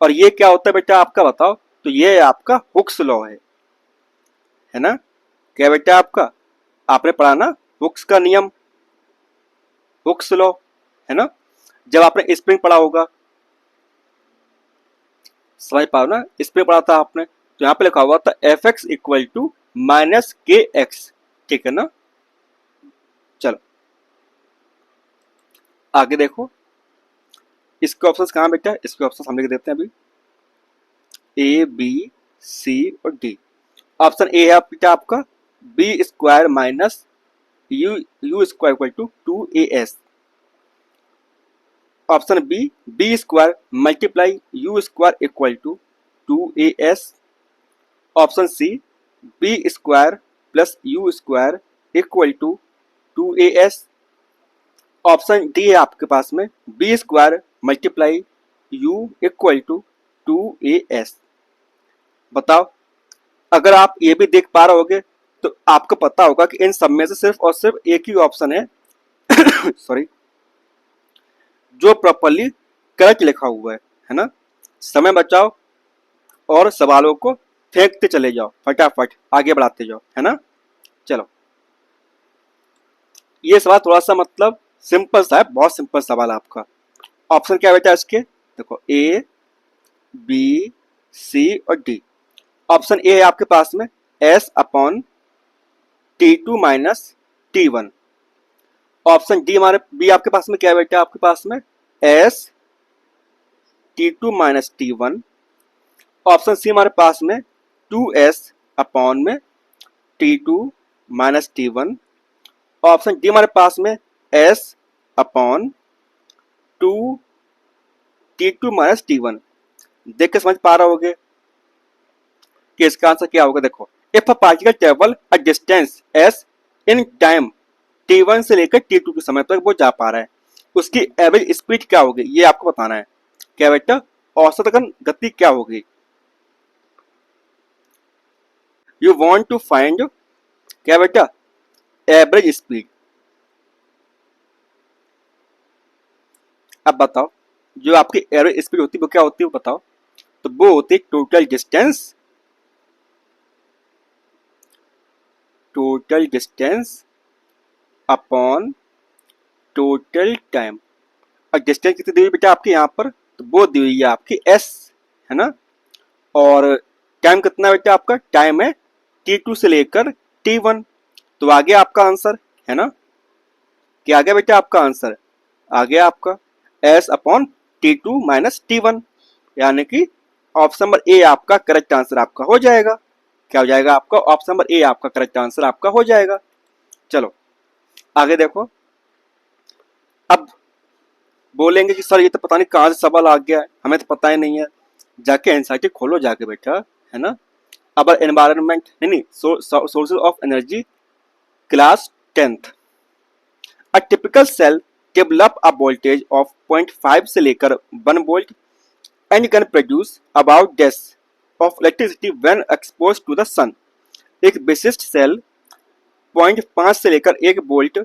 और ये क्या होता है बेटा आपका बताओ, तो ये आपका हुक्स लॉ है ना। क्या बेटा आपका, आपने पढ़ा ना हुक्स का नियम, हुक्स लॉ, है ना। जब आपने स्प्रिंग पढ़ा होगा, समझ पाओ ना, स्प्रिंग पढ़ा था आपने, तो यहाँ पे लिखा हुआ था F X equal to minus K X, ठीक है ना। चलो आगे देखो, इसके ऑप्शंस कहाँ बेटा, इसके ऑप्शंस हम लिख देते हैं अभी, ए बी सी और डी। ऑप्शन ए है बेटा आपका v square minus u u square equal to 2as। Option B v square multiply u square equal to 2as। Option C v square plus u square equal to 2as। Option D है आपके पास में v square multiply u equal to 2as। बताओ, अगर आप ये भी देख पा रहे होगे तो आपको पता होगा कि इन सब में से सिर्फ और सिर्फ एक ही ऑप्शन है सॉरी, जो प्रॉपरली करेक्ट लिखा हुआ है ना। समय बचाओ और सवालों को फेंकते चले जाओ, फटाफट आगे बढ़ाते जाओ, है ना। चलो, ये सवाल थोड़ा सा मतलब सिंपल सा है, बहुत सिंपल सवाल आपका। ऑप्शन क्या बेटा इसके, देखो ए बी सी और डी। ऑप्शन ए है आपके पास में S upon T2 minus T1। Option D हमारे बी आपके पास में क्या है बेटा, आपके पास में S T2 minus T1। Option C हमारे पास में 2s अपॉन में T2 minus T1। Option D हमारे पास में s upon 2 T2 minus T1। देख के समझ पा रहे होगे कि इसका आंसर क्या होगा। देखो, if a particle travel a distance s in time T1 से लेकर T2 के समय तक वो जा पा रहा है, उसकी एवरेज स्पीड क्या होगी ये आपको बताना है। क्या बेटा, औसत गति क्या होगी। यू वांट टू फाइंड क्या बेटा, एवरेज स्पीड। अब बताओ, जो आपकी एवरेज स्पीड होती है वो क्या होती है वो बताओ। तो वो होती है total distance upon total time. और डिस्टेंस कितनी दी हुई बेटा आपकी यहाँ पर, तो वो दी हुई है आपकी s, है ना। और टाइम कितना बेटा आपका, टाइम है T2 से लेकर T1। तो आ गया आपका आंसर, है ना। क्या आ गया बेटा आपका आंसर, आ गया आपका s upon T2 minus T1, यानी कि ऑप्शन नंबर ए आपका करेक्ट आंसर आपका हो जाएगा। क्या हो जाएगा आपका, ऑप्शन नंबर ए आपका करेक्ट आंसर आपका हो जाएगा। चलो आगे देखो, अब बोलेंगे कि सर ये तो पता नहीं कहाँ से सवाल आ गया है, हमें तो पता ही नहीं है। जाके एनसीईआरटी खोलो जाके बेटा, है ना। अब एनवायरनमेंट नहीं sources of energy class 10th। A typical cell develop a voltage of 0.5 से लेकर 1 volt and can produce about days of electricity when expose to the sun. एक विशिष्ट सेल 0.5 से लेकर 1 वोल्ट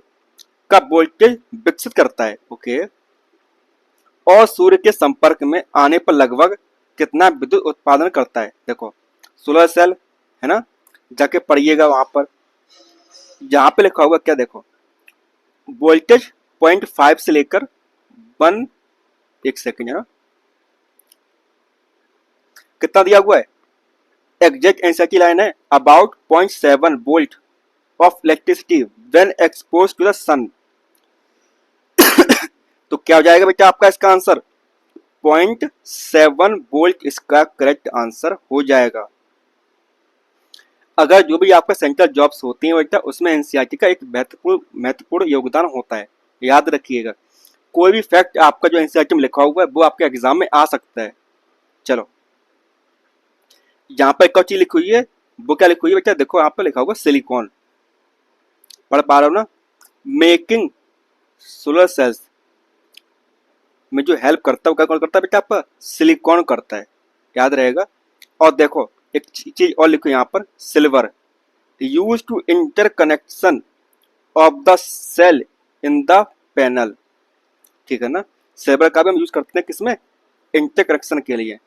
का वोल्टेज विकसित करता है, ओके, और सूर्य के संपर्क में आने पर लगभग कितना विद्युत उत्पादन करता है। देखो सोलर सेल, है ना, जाके पढ़िएगा वहां पर, जहां पे लिखा होगा क्या, देखो वोल्टेज 0.5 से लेकर 1, एक सेकेंड, है ना, कितना दिया हुआ है, एग्जैक्ट आंसर की लाइन है about 0.7 volt of electricity when expose to the sun. तो क्या हो जाएगा बेटा आपका इसका आंसर, 0.7 वोल्ट इसका करेक्ट आंसर हो जाएगा। अगर जो भी आपका सेंट्रल जॉब्स होती हैं बेटा उसमें एनसीईआरटी का एक महत्वपूर्ण योगदान होता है, याद रखिएगा। कोई भी फैक्ट आपका जो एनसीईआरटी में लिखा हुआ है वो आपके एग्जाम में आ सकता है। चलो, यहाँ पर एक और चीज लिखी हुई है, वो क्या लिखी हुई है बेटा, देखो यहाँ पर लिखा हुआ सिलिकॉन, पढ़ पा रहे हो ना। मेकिंग सोलर सेल्स में जो हेल्प करता है वो क्या कौन करता है बेटा, आपका सिलिकॉन करता है, याद रहेगा। और देखो एक चीज और लिखो यहाँ पर, silver use to interconnection of the cell in the panel, ठीक है ना। सिल्वर का भी हम यूज करते हैं किसमें, इंटरकनेक्शन के लिए,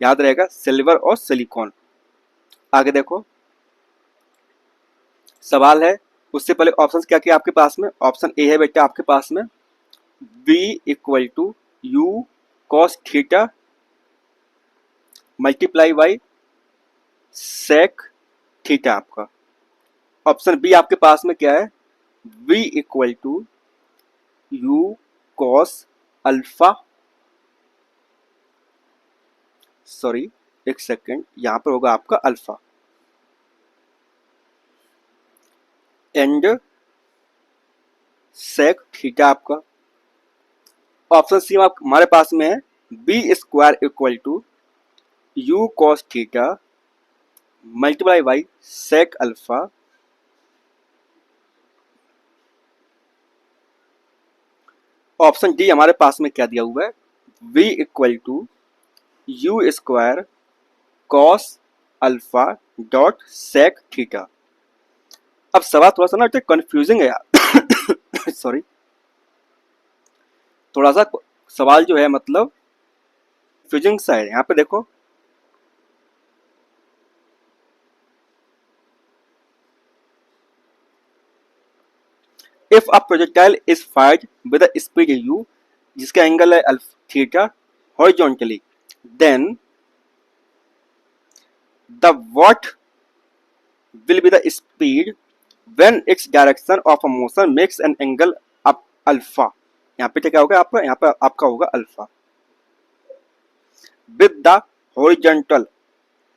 याद रहेगा सिल्वर और सिलिकॉन। आगे देखो सवाल है, उससे पहले ऑप्शन क्या क्या आपके पास में? ऑप्शन ए है बेटा आपके पास में v equal to u cos theta multiply by sec theta आपका। ऑप्शन बी आपके पास में क्या है? v equal to u cos alpha, sorry एक सेकेंड, यहां पर होगा आपका अल्फा एंड सेक थीटा आपका। ऑप्शन सी हमारे पास में है v square equal to u cos theta multiply by sec alpha option D हमारे पास में क्या दिया हुआ है? v equal to u square cos alpha dot sec theta. अब सवाल थोड़ा सा ना कंफ्यूजिंग है यार सॉरी, थोड़ा सा सवाल जो है मतलब कंफ्यूजिंग सा है। यहाँ पे देखो if a projectile is fired with a speed u, जिसका एंगल है theta horizontally, then the what will be the speed when its direction of a motion makes an angle up alpha। यहाँ पे क्या होगा आपका? यहाँ पे आपका होगा अल्फा विद द हॉरिजॉन्टल,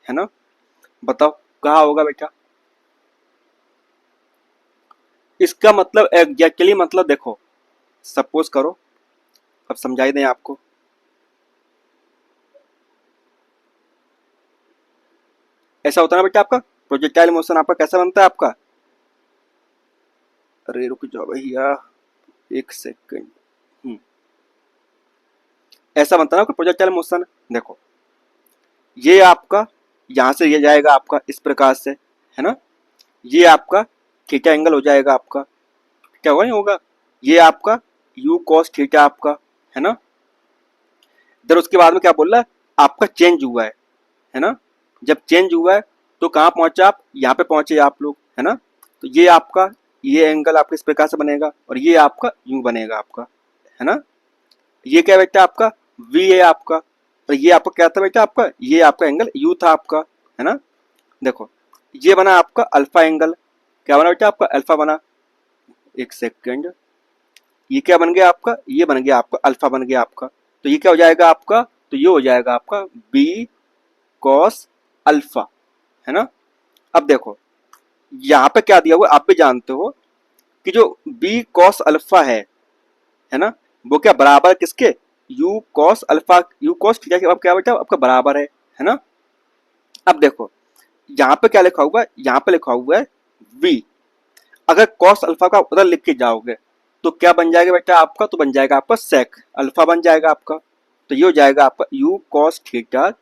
है ना? बताओ कहाँ होगा बेटा? इसका मतलब एग्जैक्टली मतलब देखो, सपोज करो, अब समझाई दें आपको। ऐसा होता है ना बेटा आपका प्रोजेक्टाइल मोशन आपका कैसा बनता है आपका? अरे रुक जाओ भैया एक सेकंड। ऐसा बनता है ना प्रोजेक्टाइल मोशन। देखो ये आपका यहां से ये जाएगा आपका इस प्रकार से, है ना? ये आपका थीटा एंगल हो जाएगा आपका, क्या होगा? नहीं होगा, ये आपका यू कॉस थीटा आपका, है ना? इधर उसके बाद में क्या बोल रहा है? आपका चेंज हुआ है ना? जब चेंज हुआ है तो कहाँ पहुंचे आप? यहाँ पे पहुंचे आप लोग, है ना? तो ये आपका ये एंगल आपका इस प्रकार से बनेगा और ये आपका यू बनेगा आपका, है ना? ये क्या बेटा आपका v है आपका, और ये आपका क्या था बेटा आपका? ये आपका एंगल u था आपका, है ना? देखो ये बना आपका अल्फा एंगल, क्या बना बेटा आपका? अल्फा बना। एक सेकंड, ये क्या बन गया आपका? ये बन गया आपका अल्फा बन गया आपका। तो ये क्या हो जाएगा आपका? तो ये हो जाएगा आपका b कॉस अल्फा, है ना? अब देखो यहाँ पे क्या दिया हुआ आप भी जानते हो कि जो b कॉस अल्फा है ना, वो क्या बराबर किसके? u cos alpha, u cos theta के अब क्या बेटा आपका बराबर है ना? अब देखो यहाँ पे क्या लिखा हुआ है? यहाँ पे लिखा हुआ है v, अगर कॉस अल्फा का उधर लिख के जाओगे तो क्या बन जाएगा बेटा आपका? तो बन जाएगा आपका सेक अल्फा बन जाएगा आपका। तो ये हो जाएगा आपका u cos theta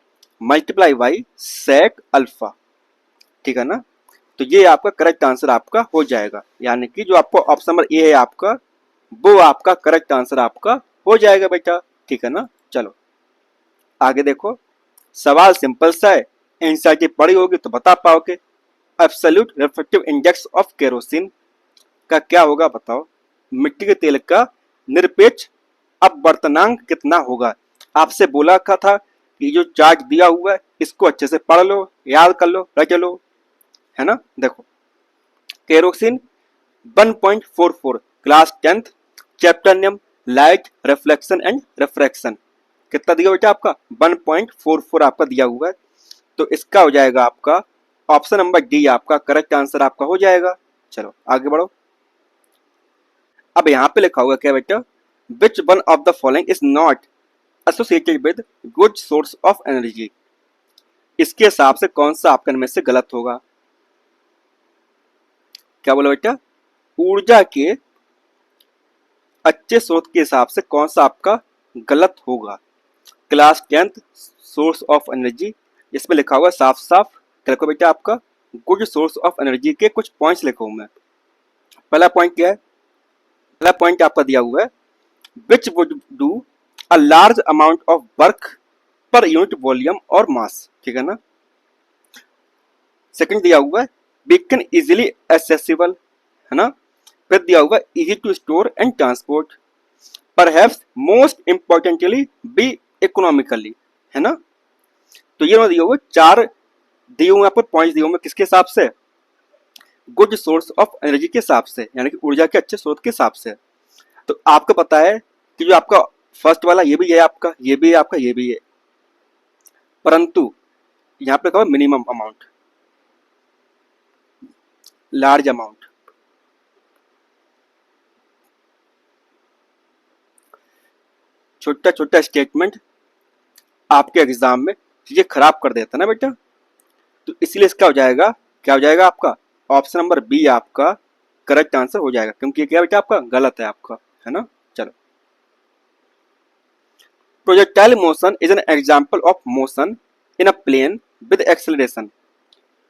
multiply by sec alpha, ठीक है ना? तो ये आपका करेक्ट आंसर आपका हो जाएगा, यानी कि जो आपको ऑप्शन नंबर ए है आपका वो आपका करेक्ट आंसर आपका हो जाएगा बेटा, ठीक है ना? चलो आगे देखो, सवाल सिंपल सा है, एनसीईआरटी पढ़ी होगी तो बता पाओगे। Absolute refractive index of kerosene का क्या होगा बताओ? मिट्टी के तेल का निरपेक्ष अपवर्तनांक कितना होगा? आपसे बोला था कि जो चार्ट दिया हुआ है इसको अच्छे से पढ़ लो, याद कर लो, रट लो, है ना? देखो kerosene 1.44, class 10th, chapter name light reflection and refraction, कितना दिया बेटा आपका? 1.44 आपका दिया हुआ है। तो इसका हो जाएगा आपका ऑप्शन नंबर डी आपका करेक्ट आंसर आपका हो जाएगा। चलो आगे बढ़ो। अब यहाँ पे लिखा हुआ क्या बेटा? Which one of the following is not associated with good source of energy, इसके हिसाब से कौन सा आपके में से गलत होगा? क्या बोला बेटा? ऊर्जा के अच्छे स्रोत के हिसाब से कौन सा आपका गलत होगा? Class 10th source of energy, इसमें लिखा हुआ साफ साफ देखो बेटा आपका गुड सोर्स ऑफ एनर्जी के कुछ पॉइंट्स लिखा हूं मैं। पहला पॉइंट क्या है? पहला पॉइंट आपका दिया हुआ है which would do a large amount of work per unit volume और मास, ठीक है ना। सेकंड दिया हुआ है वी कैन इजिली एक्सेसिबल, है ना। फिर दिया हुआ है easy to store and transport, perhaps most importantly be economically, है ना। तो ये दिए हुए चार दिए हुए आपको पॉइंट्स दिए हुए किसके हिसाब से, गुड सोर्स ऑफ एनर्जी के हिसाब से, यानी कि ऊर्जा के अच्छे स्रोत के हिसाब से। तो आपको पता है कि जो आपका फर्स्ट वाला ये भी है आपका, ये भी है आपका, ये भी है, परंतु यहाँ पे कहो मिनिमम अमाउंट, लार्ज अमाउंट। छोटा छोटा स्टेटमेंट आपके एग्जाम में चीजें खराब कर देता है ना बेटा। तो इसलिए इसका हो जाएगा, क्या हो जाएगा आपका, ऑप्शन नंबर बी आपका करेक्ट आंसर हो जाएगा, क्योंकि ये क्या बेटा आपका गलत है आपका, है ना। चलो, projectile motion is an example of motion in a plane with acceleration.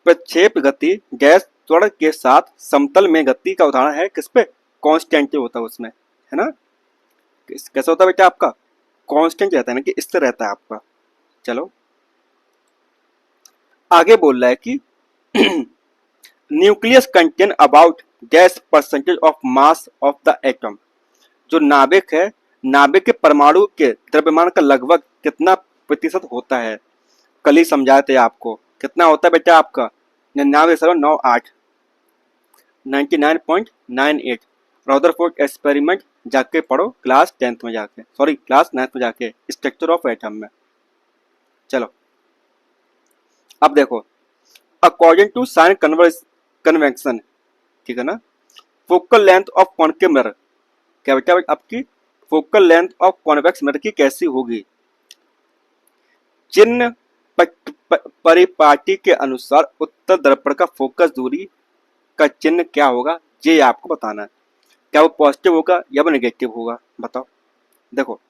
प्रक्षेप गति गैस त्वरण के साथ समतल में गति का उदाहरण है, किस पे, कांस्टेंट होता है उसमें, है ना। कैसा होता है बेटा आपका, कांस्टेंट रहता है ना, कि स्थिर रहता है आपका। चलो आगे बोल रहा है कि nucleus contain about gas percentage of mass of the atom. जो नाभिक है, नाभिक के परमाणु के द्रव्यमान का लगभग कितना प्रतिशत होता है, कल ही समझाए थे आपको। कितना होता है बेटा आपका, 99.98, 99.98। रदरफोर्ड एक्सपेरिमेंट जाके पढ़ो क्लास 10th में जाके, सॉरी क्लास 9th में जाके, स्ट्रक्चर ऑफ एटम में। चलो अब देखो, अकॉर्डिंग टू साइन कन्वेक्शन, ठीक है ना, focal length of concave mirror, क्या बेटा आपकी focal length of convex mirror की कैसी होगी, चिन्ह परिपाटी के अनुसार उत्तर दर्पण का फोकस दूरी का चिन्ह क्या होगा, ये आपको बताना है। क्या वो पॉजिटिव होगा या वो नेगेटिव होगा, बताओ। देखो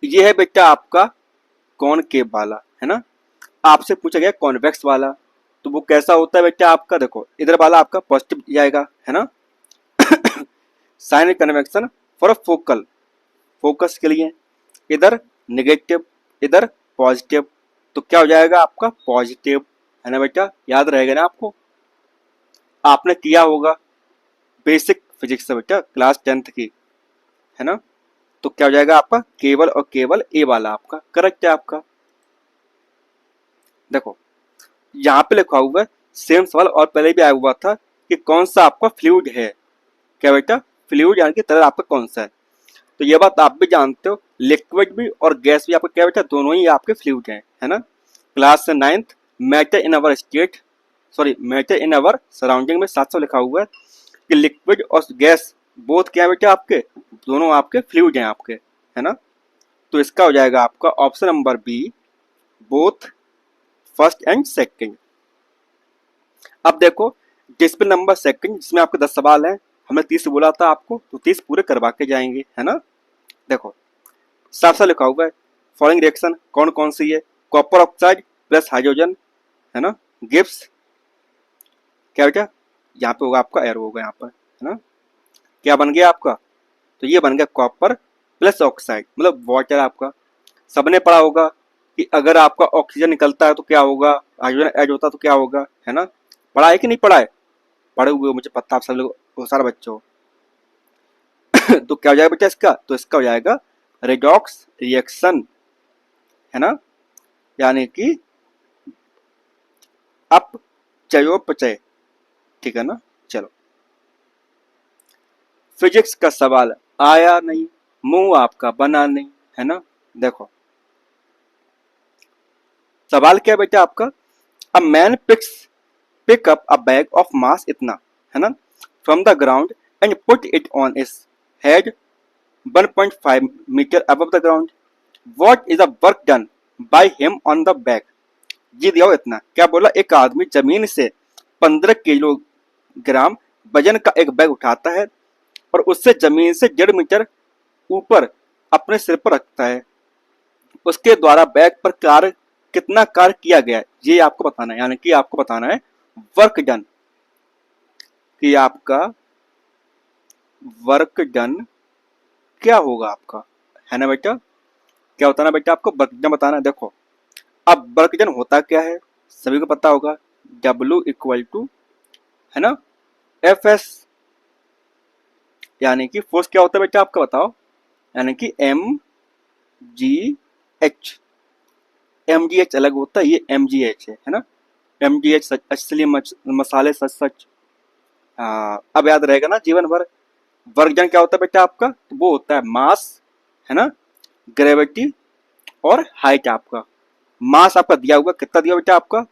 ये है बेटा आपका कॉनकेव वाला, है ना। आपसे पूछा गया कॉन्वेक्स वाला, तो वो कैसा होता है बेटा आपका, देखो इधर वाला आपका पॉजिटिव जाएगा, है ना। Sign convention for focal, focus के लिए, इधर नेगेटिव, इधर पॉजिटिव, तो क्या हो जाएगा आपका पॉजिटिव, है ना बेटा। याद रहेगा ना आपको, आपने किया होगा बेसिक फिजिक्स से बेटा, क्लास 10th की, है ना। तो क्या हो जाएगा आपका केवल और केवल ए वाला आपका करेक्ट है आपका। देखो यहाँ पे लिखा हुआ है सेम सवाल और पहले भी आया हुआ था कि कौन सा आपका फ्लूइड है, क्या बेटा फ्लूइड यानी कि तरल आपका कौन सा है। तो ये बात आप भी जानते हो, लिक्विड भी और गैस भी आपका क्या बेटा दोनों ही आपके फ्लूइड हैं, है ना। Class 9th matter in our state, sorry matter in our surrounding में 700 लिखा हुआ है कि लिक्विड और गैस बोथ क्या बेटा आपके दोनों आपके फ्लूइड हैं आपके, है ना। तो इसका हो जाएगा आपका option number B, both first and second. अब देखो डिस्प्ले नंबर सेकंड, जिसमें आपके 10 सवाल हैं, हमने 30 बोला था आपको, तो 30 पूरे करवा के जाएंगे, है ना। देखो साफ साफ लिखा हुआ है फॉलोइंग रिएक्शन कौन कौन सी है, कॉपर ऑक्साइड प्लस हाइड्रोजन, है ना, गिब्स, क्या बेटा यहाँ पे होगा आपका एरो होगा यहाँ पर, है ना। क्या बन गया आपका, तो ये बन गया कॉपर प्लस ऑक्साइड, मतलब वाटर आपका। सबने पढ़ा होगा कि अगर आपका ऑक्सीजन निकलता है तो क्या होगा, हाइड्रोजन ऐड होता है तो क्या होगा, है ना। पढ़ा है कि नहीं पढ़ा है, पढ़े हुए हो मुझे पता, आप सब लोग सारे बच्चों। तो क्या हो जाएगा बेटा इसका, तो इसका हो जाएगा रेडॉक्स रिएक्शन, है ना, यानी कि अपचयोपचय, ठीक है ना। चलो फिजिक्स का सवाल आया नहीं, मुंह आपका बना नहीं, है ना। देखो सवाल क्या बेटा आपका, a man pick up a bag of mass इतना, है ना, from the ground and put it on his head 1.5 metre above the ground, what is the work done by him on the bag. ये दिया हो इतना, क्या बोला, एक आदमी जमीन से 15 किलोग्राम वजन का एक बैग उठाता है और उससे जमीन से 1.5 मीटर ऊपर अपने सिर पर रखता है, उसके द्वारा बैग पर कितना कार्य किया गया है, ये आपको बताना है, यानी कि आपको बताना है वर्क डन, कि आपका वर्क डन क्या होगा आपका, है ना बेटा। क्या बताना बेटा आपको, वर्कजन बताना है। देखो अब वर्कजन होता क्या है, सभी को पता होगा, W इक्वल टू, है ना, Fs, यानी कि फोर्स क्या होता है बेटा आपका बताओ, यानी कि mgh, mgh अलग होता है, ये mgh है ना, mgh असली मसाले सच सच। अब याद रहेगा ना जीवन भर। वर्कजन क्या होता है बेटा आपका, तो वो होता है मास, है ना, ग्रेविटी और हाइट। आपका मास आपका दिया हुआ, कितना दिया बेटा आपका,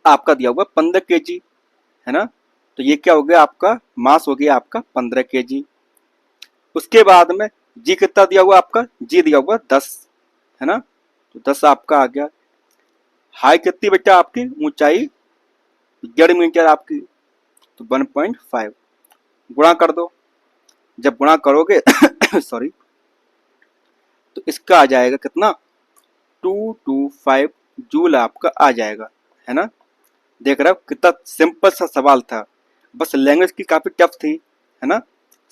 आपका दिया हुआ 15 kg, है ना, तो ये क्या हो गया आपका, मास हो गया आपका 15 kg। उसके बाद में जी कितना दिया हुआ आपका, जी दिया हुआ 10, है ना, तो 10 आपका आ गया। हाइट कितनी बेटा आपकी, ऊंचाई, जड़ मीटर आपकी, तो 1.5, गुणा कर दो। जब गुणा करोगे सॉरी, तो इसका आ जाएगा कितना, 225 जूल आपका आ जाएगा, है ना। देख रहे हो कितना सिंपल सा सवाल था, बस लैंग्वेज की काफी टफ थी, है ना।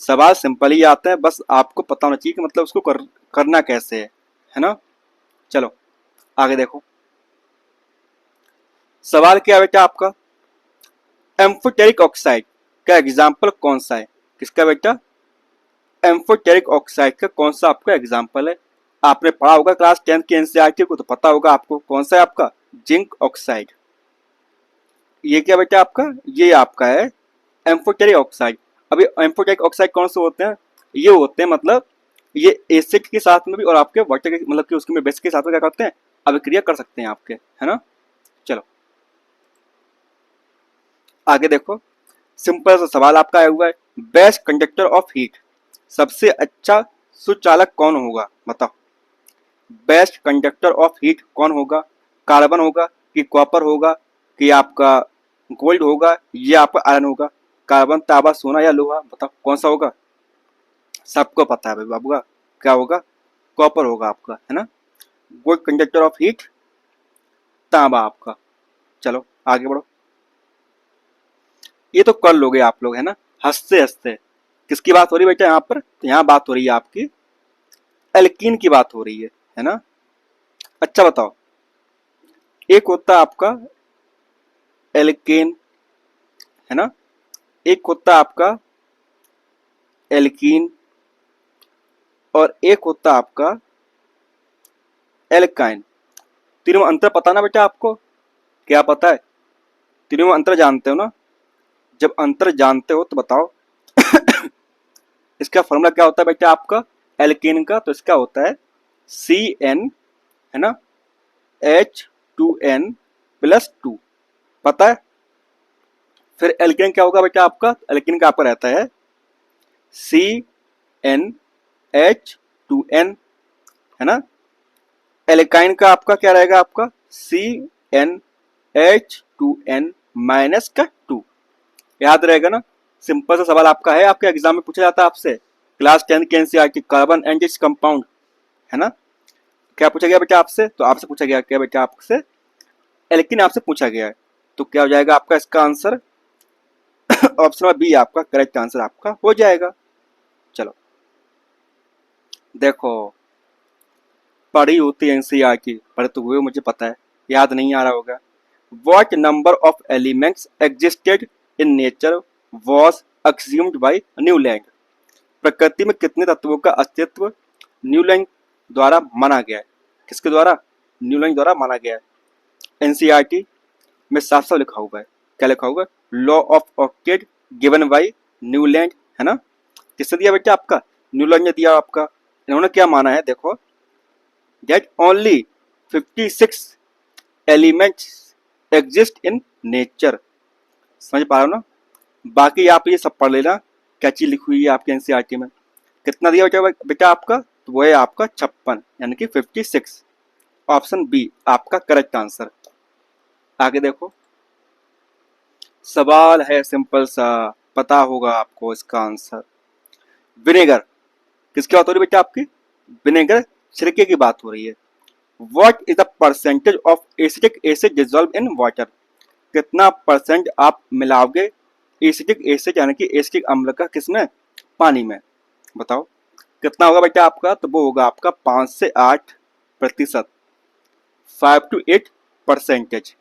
सवाल सिंपल ही आते हैं, बस आपको पता होना चाहिए कि मतलब उसको करना कैसे है ना। चलो आगे देखो, सवाल क्या है बेटा आपका, एम्फोटेरिक ऑक्साइड का एग्जाम्पल कौन सा है, किसका बेटा, एम्फोटेरिक ऑक्साइड का कौन सा आपका एग्जाम्पल है। आपने पढ़ा होगा क्लास 10 की एनसीईआरटी को, तो पता होगा आपको कौन सा है आपका, जिंक ऑक्साइड। ये क्या बेटा आपका, ये आपका है एम्फोटेरिक ऑक्साइड। अभी एम्फोटेरिक ऑक्साइड कौन से होते हैं, ये होते हैं मतलब ये एसिड के साथ में भी और आपके वाटर के मतलब कि उसके में बेस के साथ में क्या करते हैं, अभिक्रिया कर सकते हैं आपके, है ना। चलो आगे देखो, सिंपल सा सवाल आपका आया हुआ है, बेस्ट कंडक्टर ऑफ हीट, सबसे अच्छा सुचालक कौन होगा बताओ। बेस्ट कंडक्टर ऑफ हीट कौन होगा, कार्बन होगा कि कॉपर होगा कि आपका गोल्ड होगा, ये आपका आयरन होगा, कार्बन, तांबा, सोना या लोहा, बताओ कौन सा होगा। सबको पता है भाई बाबू का, क्या होगा, कॉपर होगा आपका, है ना। गुड कंडक्टर ऑफ हीट तांबा आपका। चलो आगे बढ़ो, ये तो कर लोगे आप लोग, है ना, हंसते हंसते। किसकी बात हो रही है बेटा यहाँ पर, तो यहाँ बात हो रही है आपकी एल्कीन की बात हो रही है ना। अच्छा बताओ, एक होता है आपका एल्केन, है ना, एक होता है आपका एल्कीन और एक होता है आपका एल्काइन। तीनों में अंतर पता ना बेटा आपको, क्या पता है, तीनों में अंतर जानते हो ना। जब अंतर जानते हो तो बताओ इसका फॉर्मूला क्या होता है बेटा आपका एल्केन का, तो इसका होता है CN, है ना, H2N+2, पता है। फिर एल्केन क्या होगा बेटा आपका, एल्केन का आपका रहता है CnH2n, है ना। एल्काइन का आपका क्या रहेगा, आपका CnH2n-2, याद रहेगा ना। सिंपल सा सवाल आपका है, आपके एग्जाम में पूछा जाता है आपसे, क्लास 10 के NCERT carbon and its compound, है ना। क्या पूछा गया बेटा आपसे, तो आपसे पूछा गया क्या बेटा आपसे, एल्किन आपसे पूछा गया है, तो क्या हो जाएगा आपका इसका आंसर ऑप्शन नंबर बी आपका करेक्ट आंसर आपका हो जाएगा। चलो देखो, पढ़ी होती एनसीईआरटी, पढ़े तो हुए मुझे पता है, याद नहीं आ रहा होगा। What number of elements existed in nature was assumed by Newlands, प्रकृति में कितने तत्वों का अस्तित्व न्यूलैंड द्वारा माना गया है, किसके द्वारा, न्यूलैंड द्वारा माना गया है। एनसीईआरटी में साफ साफ लिखा हुआ है, क्या लिखा हुआ है, law of octet given by Newlands, है ना। किसने दिया बेटा आपका, न्यूलैंड ने दिया आपका। इन्होंने क्या माना है देखो, that only 56 elements exist in nature, समझ पा रहे हो ना। बाकी आप ये सब पढ़ लेना, क्या चीज लिखी हुई है आपके एनसीईआरटी में। कितना दिया बेटा बेटा आपका, तो वो है आपका 56, यानी कि 56, ऑप्शन बी आपका करेक्ट आंसर। आगे देखो, सवाल है सिंपल सा, पता होगा आपको इसका आंसर। विनेगर किसकी बात हो रही है बेटा आपकी, विनेगर छिड़के की बात हो रही है। What is the percentage of acetic acid dissolved in water, कितना परसेंट आप मिलाओगे एसिटिक एसिड यानी कि एसिटिक अम्ल का किसमें, पानी में, बताओ। कितना होगा बेटा आपका, तो वो होगा आपका 5 से 8%, 5 to 8%।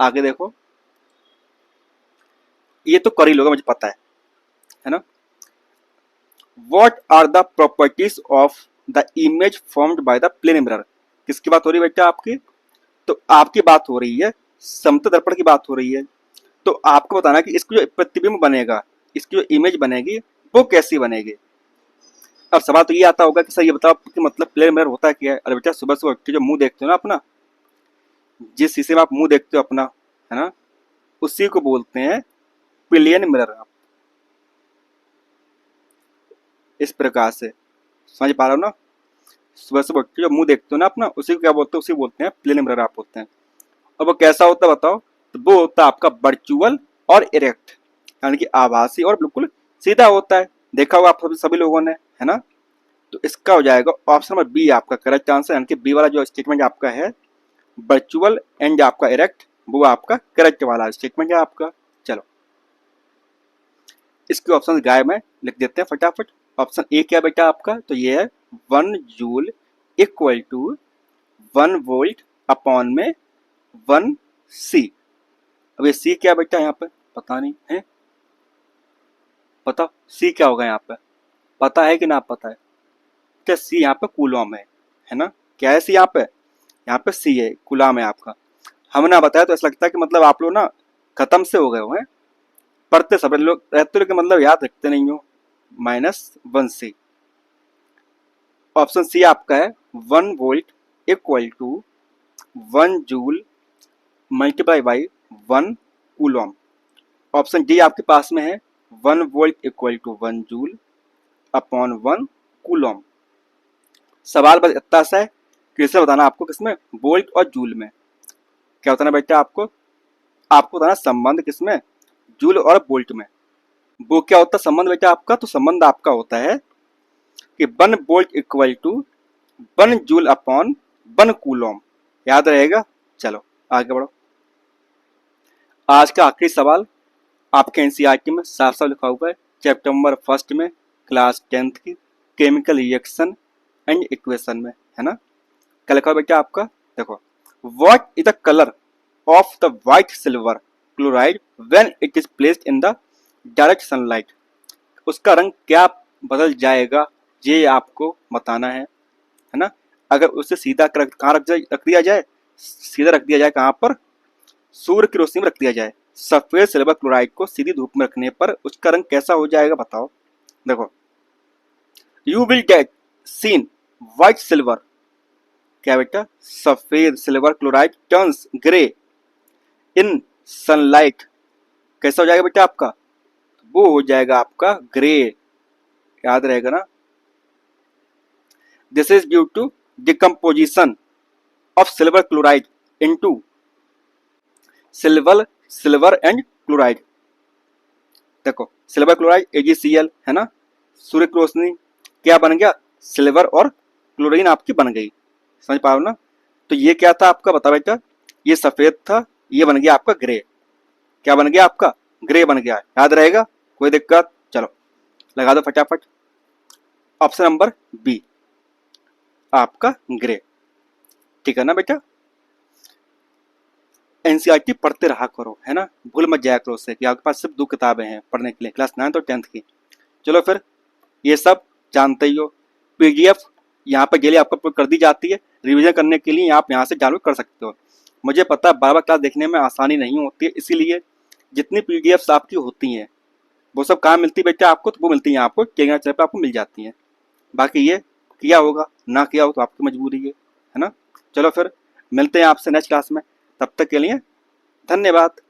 आगे देखो, ये तो कर ही लोगे मुझे पता है ना। What are the properties of the image formed by the plane mirror? किसकी बात हो रही है बेटा आपकी, तो आपकी बात हो रही है, समतल दर्पण की बात हो रही है। तो आपको बताना है कि इसकी जो प्रतिबिंब बनेगा, इसकी जो इमेज बनेगी वो कैसी बनेगी। अब सवाल तो ये आता होगा कि सर ये बताओ कि मतलब प्लेन मिरर होता क्या है। अरे बेटा सुबह सुबह उठ के जो मुंह देखते हो ना अपना, जिस शीशे में आप मुंह देखते हो अपना, है ना, उसी को बोलते हैं प्लेन मिरर। इस प्रकार से समझ पा रहे हो ना। सुबह सुबह उठ के जो मुंह देखते हो ना अपना, उसी को क्या बोलते हैं, उसी बोलते हैं प्लेन मिरर आप बोलते हैं। अब वो कैसा होता है बताओ, तो वो होता है आपका वर्चुअल और इरेक्ट, यानी कि आभासी और बिल्कुल सीधा होता है। देखा होगा आप सभी लोगों ने, है ना। तो इसका हो जाएगा ऑप्शन नंबर बी आपका करेक्ट आंसर, यानी कि बी वाला जो स्टेटमेंट आपका है वर्चुअल एंड आपका इरेक्ट, वो आपका करेक्ट वाला स्टेटमेंट है आपका। चलो इसके ऑप्शन गायब में लिख देते हैं फटाफट। ऑप्शन ए क्या बेटा आपका, तो ये है 1 joule equal to 1 volt upon में 1 सी। अब ये सी क्या बेटा यहाँ पे पता नहीं है, बताओ सी क्या होगा यहाँ पे, पता है कि ना पता है। क्या सी यहाँ पे कूलम है ना। क्या है सी यहाँ पे सी है कूलम है आपका। हम ना बताया तो ऐसा लगता है कि मतलब आप लोग ना खत्म से हो गए हो हैं, पढ़ते सब लोग रहते हो लेकिन मतलब याद रखते नहीं हो। -1 सी, ऑप्शन सी आपका है 1 volt equal to 1 joule multiply by 1 coulomb. Option D आपके पास में है 1 volt equal to 1 joule upon 1 coulomb. सवाल बस इतना सा है, कैसे बताना आपको किसमें, वोल्ट और जूल में। क्या बताना बेटा आपको बताना संबंध किसमें, जूल और वोल्ट में। वो क्या होता है संबंध बेटा आपका, तो संबंध आपका होता है कि 1 volt equal to 1 joule upon 1 coulomb. याद रहेगा। चलो आगे बढ़ो। आज का आखिरी सवाल आपके एनसीईआरटी में साफ साफ लिखा हुआ है, चैप्टर नंबर 1 में, क्लास 10th की केमिकल रिएक्शन एंड इक्वेशन में, है ना। क्या लिखा हुआ बेटा आपका, देखो, what is the colour of the white silver chloride when it is placed in the direct sunlight. उसका रंग क्या बदल जाएगा, ये आपको बताना है ना। अगर उसे सीधा कहाँ रख दिया जाए, सीधा रख दिया जाए कहाँ पर, सूर्य की रोशनी में रख दिया जाए। सफेद सिल्वर क्लोराइड को सीधी धूप में रखने पर उसका रंग कैसा हो जाएगा बताओ। देखो, you will get seen white silver, क्या बेटा, सफेद silver chloride turns grey in sunlight. कैसा हो जाएगा बेटा आपका, वो हो जाएगा आपका ग्रे। याद रहेगा ना। This is due to decomposition of silver chloride into silver and chloride. देखो सिल्वर क्लोराइड AgCl, है ना, सूर्य की रोशनी क्या बन गया, सिल्वर और क्लोरीन आपकी बन गई। समझ पाओ ना। तो ये क्या था आपका बता बेटा, ये सफेद था, ये बन गया आपका ग्रे। क्या बन गया आपका, ग्रे बन गया। याद रहेगा, कोई दिक्कत। चलो लगा दो फटाफट। ऑप्शन नंबर बी आपका ग्रे, ठीक है ना बेटा। एनसीईआरटी पढ़ते रहा करो, है ना, भूल मत जाया करो उससे कि आपके पास सिर्फ 2 किताबें हैं पढ़ने के लिए, क्लास 9th और 10th की। चलो फिर ये सब जानते ही हो। पीडीएफ यहाँ पर डेली आपको अपलोड कर दी जाती है, रिवीजन करने के लिए आप यहाँ से डाउनलोड कर सकते हो। मुझे पता है बार बार क्लास देखने में आसानी नहीं होती है, इसीलिए जितनी पीडीएफ्स आपकी होती हैं वो सब कहाँ मिलती है बेटा आपको, तो वो मिलती हैं आपको टेलीग्राम चैनल पर आपको मिल जाती हैं। बाकी ये किया होगा ना किया हो तो आपकी मजबूरी है ना। चलो फिर मिलते हैं आपसे नेक्स्ट क्लास में, तब तक के लिए धन्यवाद।